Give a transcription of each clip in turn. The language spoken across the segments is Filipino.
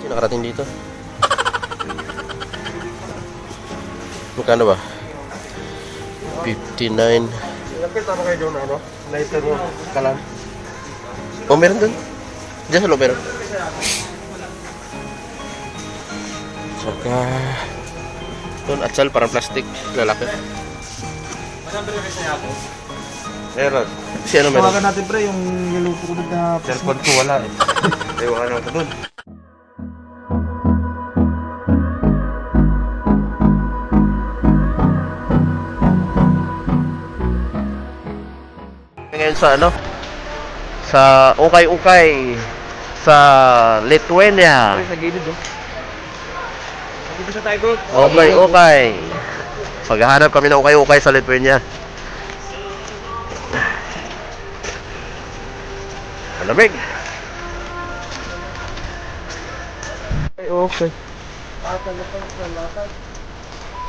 Nakarating dito. Magkano ba? 59. Lapit ano kayo doon, ano? Lighter mo, kalan. Oh, meron dun. Diyan sa loob meron. Saka doon atsal parang plastic. Lalaki. Meron. Si ano meron? Tawagan natin pre, yung nilupo ko doon na cellphone ko wala eh. Ewan ko doon. Ngayon sa ano? Sa ukay-ukay sa Lithuania. Sa gilid oh. Dito sa tayo. Ukay-ukay. Paghahanap kami ng ukay-ukay sa Lithuania. Malamig. Ay, okay.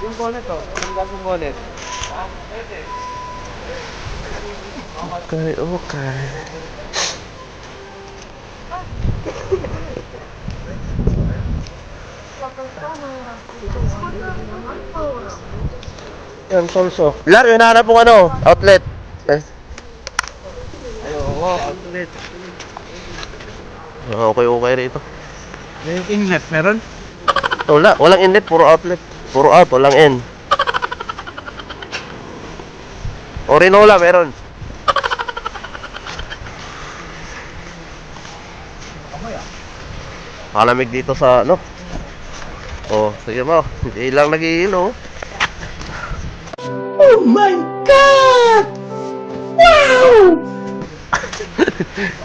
Yung bonnet oh. Yung gasong bonnet. Okay, okay. Yan, Solso. Lar, yung hinahanap mong ano? Outlet. Eh. Ayun, outlet. Okay, okay rito. Yung inlet, meron? Wala, walang inlet, puro outlet. Puro out, walang in. Orinola, meron. Malamig dito sa ano. Oh, sige mo. Hindi lang nag-iilo. Oh my God! Wow!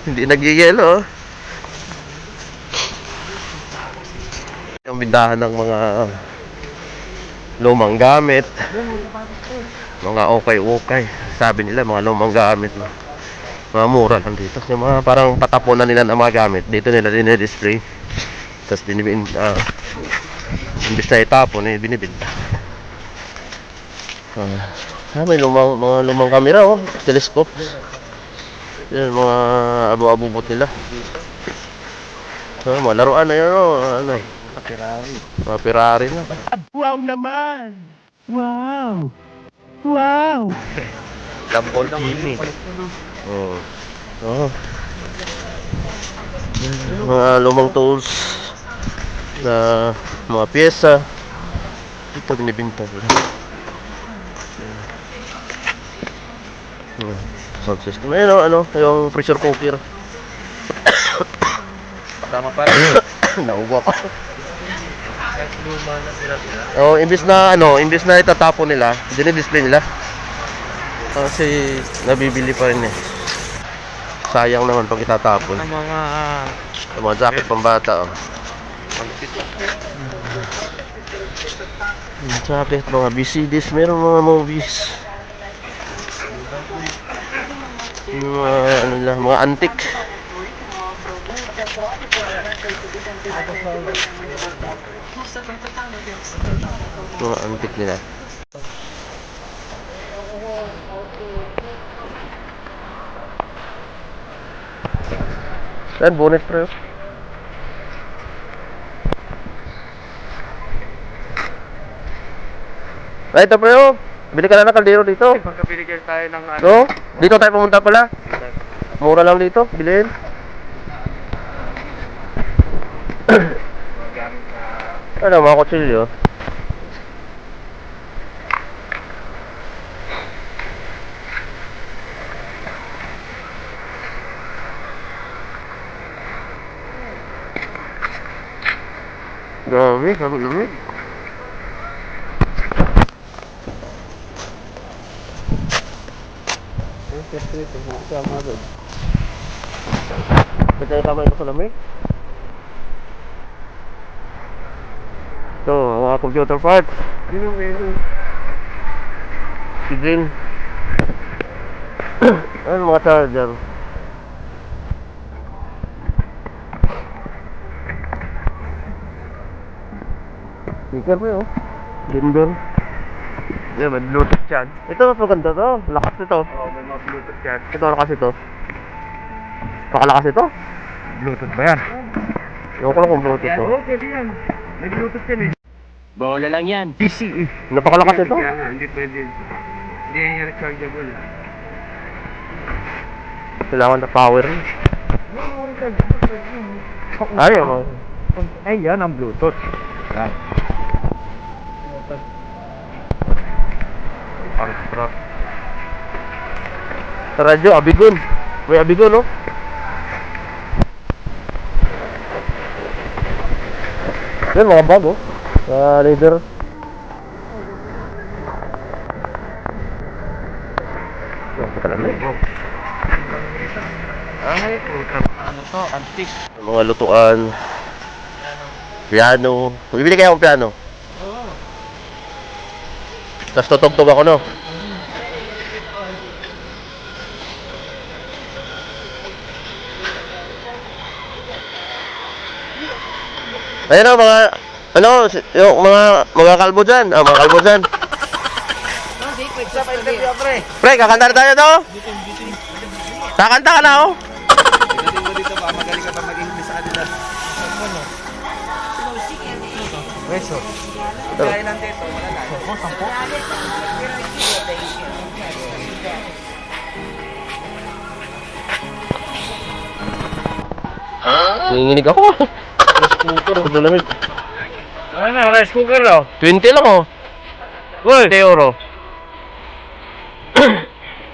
Hindi nag-iilo. Yung bindahan ng mga lumang gamit. Mga okay-okay. Sabi nila mga lumang gamit. Mga mura lang dito. Yung mga parang patapunan nila ng mga gamit. Dito nila dinidisplay. Tapos imbis na itapon, binibinta. May mga lumang kamera, oh. Telescope. Yan, mga abo-abubot nila. Mga laruan na yan, oh. Ano, Ferrari. mga Ferrari na. Wow naman! Wow! Wow! Lamborghini. Oh. Oh. Mga lumang tools na mga pyesa. Ito binibinta nila. Sound system. Ayun, ano, yung pressure cooker. Tama pa rin. Nauwa pa. Luma na sila. Oh, imbis na itatapon nila, dinidisplay nila. Kasi nabibili pa rin eh. Sayang naman pag itatapon. Ang mga Yung mga jacket pambata, oh. Yung jacket, mga VCDs, meron mga movies. Yung mga, ano lang, mga antique. Mga antique nila. Saan bonnet pre? Ay, ito pre, oh. Bili ka na ng kaldero dito. pagkabili tayo ng ano. No? Dito tayo pumunta pala. Mura lang dito, bilhin. Ano, mga kutsilyo. Dami, dami. Siyempre, sama doon. Ba't tayo kamay ko sa lamig? Ito, mga computer parts. Yun yung meron. Si Green. Ano, mga charger. Speaker mo yun, oh. Denver. Yeah, may Bluetooth yan. Ito, mas maganda to. Lakas ito. Oo, may mga Bluetooth yan. Ito, lakas ito. Pakalakas ito. Bluetooth ba yan? Ewan ko lang kung Bluetooth to. pwede yan. May Bluetooth yan eh. Bola lang yan. PC eh. Napakalakas ito. Kaya nga, hindi pwede. Hindi yan rechargeable. Kailangan na power. Ayaw. Ay, yan ang Bluetooth. Yan. Armstrong. Sa radyo, Abigon. May Abigon, no? Yan, mga bago. Sa leader. Ay, ano to? Antique. Mga lutuan. Piano. Bibili kaya akong piano. Tapos tutugtog ako, no? Ayun o, mga, ano, yung mga kalbo dyan. Ah, mga kalbo dyan. Pre, kakanta na tayo to? Kakanta ka na, oh. Pagdating mo dito ba, magaling ka pa mag-English sa kanila. Peso. Kaya lang dito, wala lang. Sampo. Nanginginig ako. Rice cooker. Ang lamig. Ano na, rice cooker daw? 20 lang, oh. Uy! 20 euro.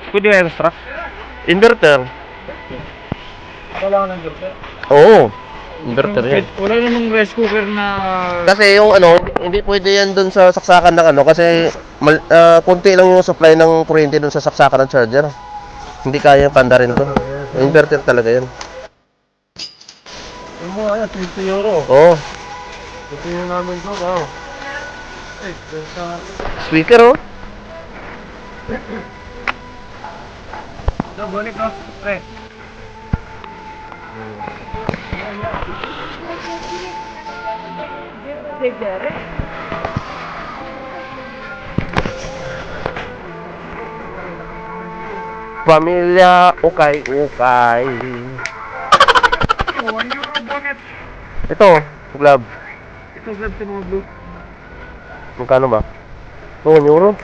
Pwede ba extra? Inverter. Kailangan ng filter. Oo. Inverter yan. Wala namang rice cooker na... Kasi yung ano, hindi pwede yan dun sa saksakan ng ano. Kasi konti lang yung supply ng kuryente dun sa saksakan ng charger. Hindi kaya panda rin to. Inverter talaga yan. Yung mga yan, 20 euro. Oo. Ito yung namin ko, wow. Eh, Speaker, oh. ito, bonit no? Pre. Pamilya ukay-ukay. 1 euro bonnet. Ito, glove. Ito, glove sa mga blue. Magkano ba? 1 euro.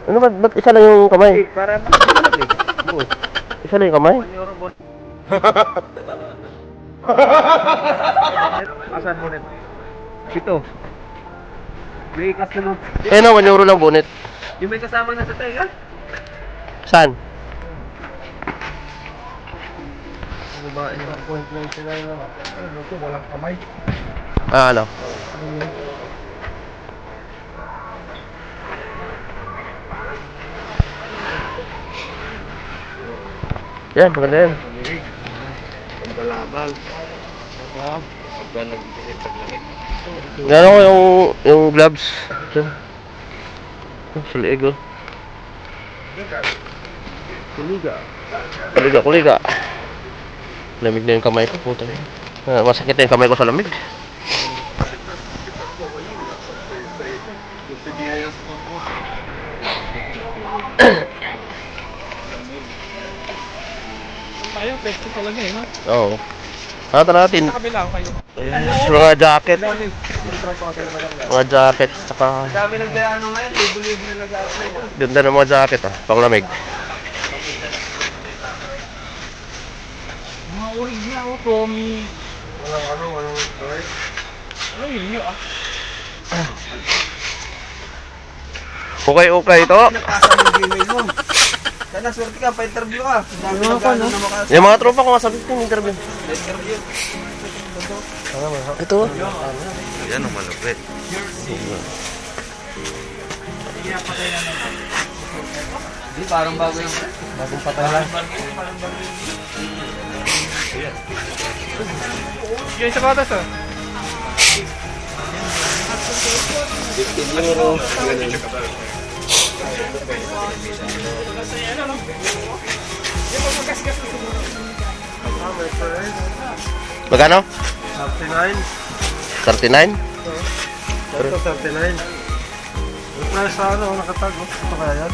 Ano ba? Ba't isa lang yung kamay? Eh, para makalagay. Isa lang yung kamay? 1 euro bonnet. Asan bonnet? Ito. May kasunod. Eh no, 1 euro lang bonnet. Yung may kasama na sa tayo, ha? Saan? Ano ba? Yung point na ito lang naman. Ano ito? Walang kamay. Ah, ano? Yan, maganda yan. Pagbalabal. Pagka nag-isip paglaki. Gano'n ko yung gloves. Ito. Sa liig, oh. Kuliga. Kuliga. Lamig na yung kamay ko, puta. Masakit na yung kamay ko sa lamig. Tayo, pwesto talaga eh, no? Oo. Hata natin. Sa kabila kayo. Mga jacket. Mga jacket. Saka Dami nagdayano ngayon, libo-libo na nag-apply ko. ganda ng mga jacket, ah. Pang lamig. Mga original, oh, Tommy. Walang story. Ano yun yun, ah? Okay ito. Napasa mo yung Gmail mo. Sana swerte ka, pa-interview ka. Dami nag-ano na makasa. Yung mga tropa ko masabi ko yung interview. Pa-interview. Ito. Yan ang malupit. Hindi, parang bago yung... Bagong patay lang. Yan sa batas, ah. 15 euro. Magkano? 39. 39? Ito 39. Yung price sa ano, nakatag, no? Ito kaya yan?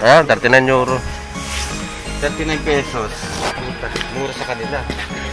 Ayan, 39 euro. 39 pesos. Puta, mura sa kanila.